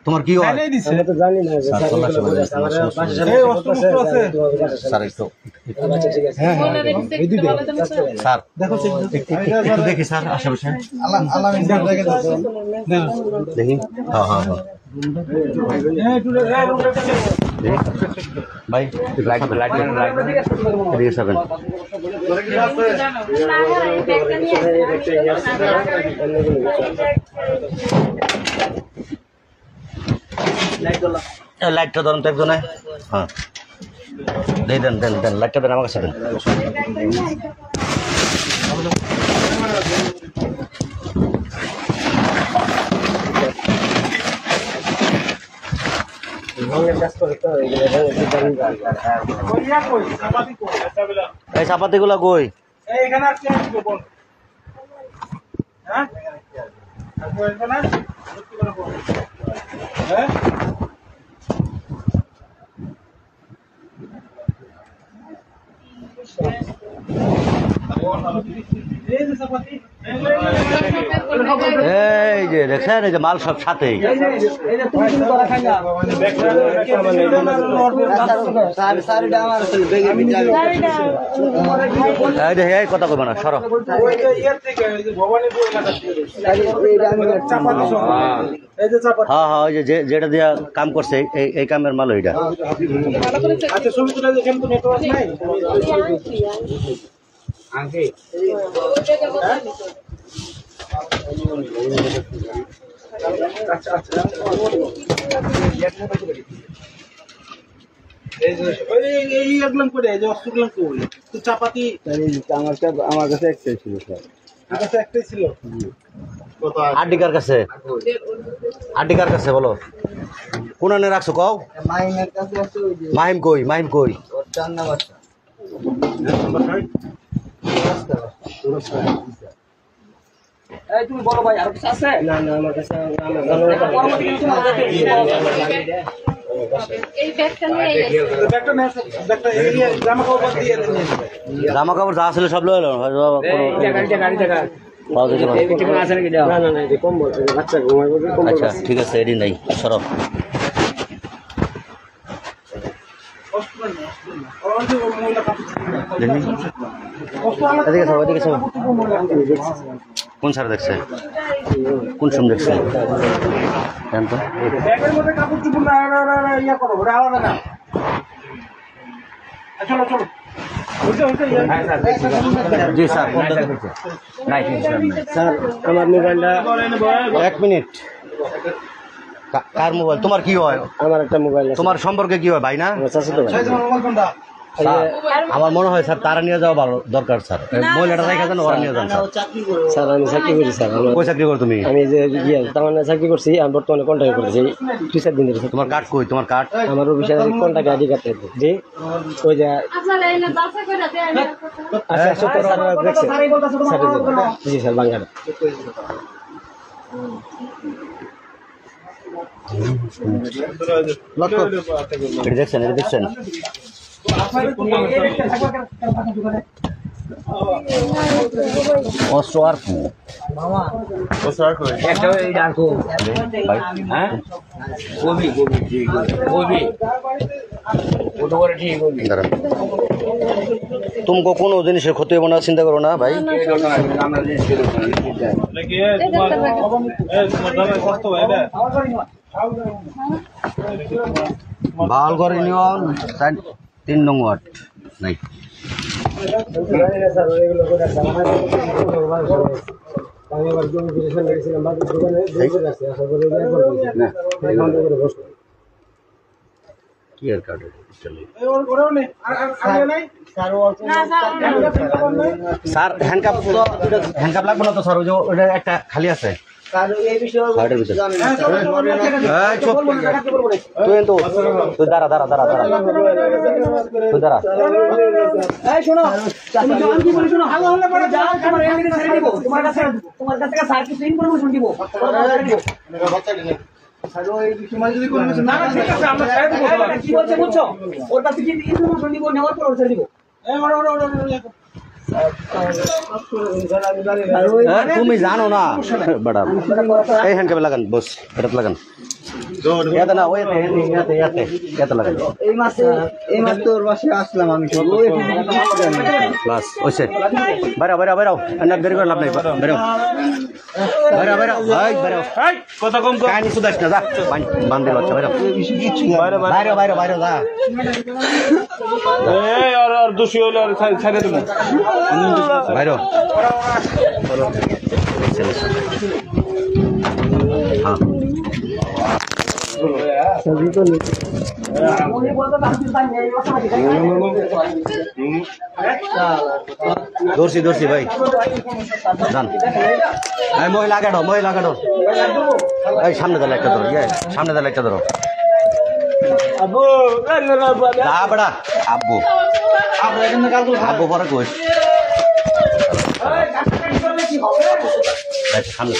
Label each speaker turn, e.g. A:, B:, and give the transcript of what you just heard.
A: তোমার কি হয়
B: আমি তো জানি না
A: স্যার একটু স্যার একটু দেখি স্যার আশেপাশে দেখি হ্যাঁ হ্যাঁ হ্যাঁ ভাই এদিকে যাবেন লাইটটা ধরুন তো একজনে হ্যাঁ দেন দেন দেন লাইটটা দেন আমার কাছে দেন এই চাপাতি গুলা কই এই যে দেখছেন এই যে মাল সব সাথে কথা কইবা না সরো হ্যাঁ হ্যাঁ ওই যে যেটা দিয়া কাম করছে এই কামের মাল ওইটা
B: চাপাতি আমার কাছে একটাই ছিল স্যার আমার কাছে একটাই ছিল
A: আডিকার কাছে আডিকার কাছে বলো কোন আনে রাখছো কও
B: মাহিমের কাছে আছে
A: মাহিম কই মাহিম কই
B: চান্না বাচ্চা এই তুমি বলো ভাই আর কিছু আছে না না আমার কাছে
C: এই ব্যাগটা নিয়ে
B: জামা কাপড় দিয়ে দেন
A: জামা কাপড় যা ছিল সব লয়ে আচ্ছা ঠিক আছে এডি নাই সরব কোন স্যার দেখছে কোন সময় দেখছে জি স্যার
B: স্যার আমার মোবাইলটা
A: 1 মিনিট কার মোবাইল তোমার কি হয়
B: আমার একটা মোবাইল
A: তোমার সম্পর্কে কি হয় ভাই না আমার মনে হয় স্যার তারা নিয়ে যাওয়া ভালো দরকার স্যার মহিলাটা রেখে দেন ওরা নিয়ে যান
B: স্যার আমি চাকরি করি স্যার
A: কই চাকরি করো তুমি
B: আমি যে তার মানে চাকরি করছি আমি বর্তমানে কন্ট্যাক্ট করতেছি 2-4 দিন ধরে
A: তোমার কার্ড কই তোমার কার্ড
B: আমার অফিসের কন্ট্যাক্ট আইডি কার্ড জি ওই যে আচ্ছা সত্তর স্যার দেখছেন জি স্যার বাংলাটা
A: দেখছেন এটা দেখছেন অস্ত্র আর तुमको কোনো জিনিসের ক্ষতি হবে না চিন্তা করো না ভাই ভাল করে নিয়ন 3 নং ওয়ার্ড নাই
B: আমি আবার জমি বিশেষণ করেছিলাম বাকি দোকানে দোকানে আছে আশা করি না
A: কি আর কার্ড চলে স্যার হ্যান্ডকাপ লাগবে না তো স্যার ওই যে ওটা একটা খালি আছে তুই দাঁড়া তুমি জানো না বড় এইখানকে লাগান বস এটা লাগান ইয়াতে না ওই ইয়াতে লাগান
B: এই মাস তোর বাসে আসলাম আমি
A: বাস ওইসে বাইরাও বাইরাও বাইরাও না দেরি করে লাভ নাই বাইরাও বাইরাও বাইরাও ভাই বাইরাও
C: কথা কম কর
A: কাহিনী শুধাইস না যা বান্ধে বাচ্চা বাইরাও বাইরাও বাইরাও বাইরাও যা
C: এই আর দোষী হইলে আর ছাড়ে দেবো
A: বাইরাও হ্যাঁ
B: सभी को
A: দর্শি দর্শি ভাই জান এই মহিলা কাটো এই সামনে দাঁড়া একটা ধরো সামনে দাঁড়া একটা ধরো
C: আবু
A: যা বড়া আব্বু আব্বু পরে কইস সামনে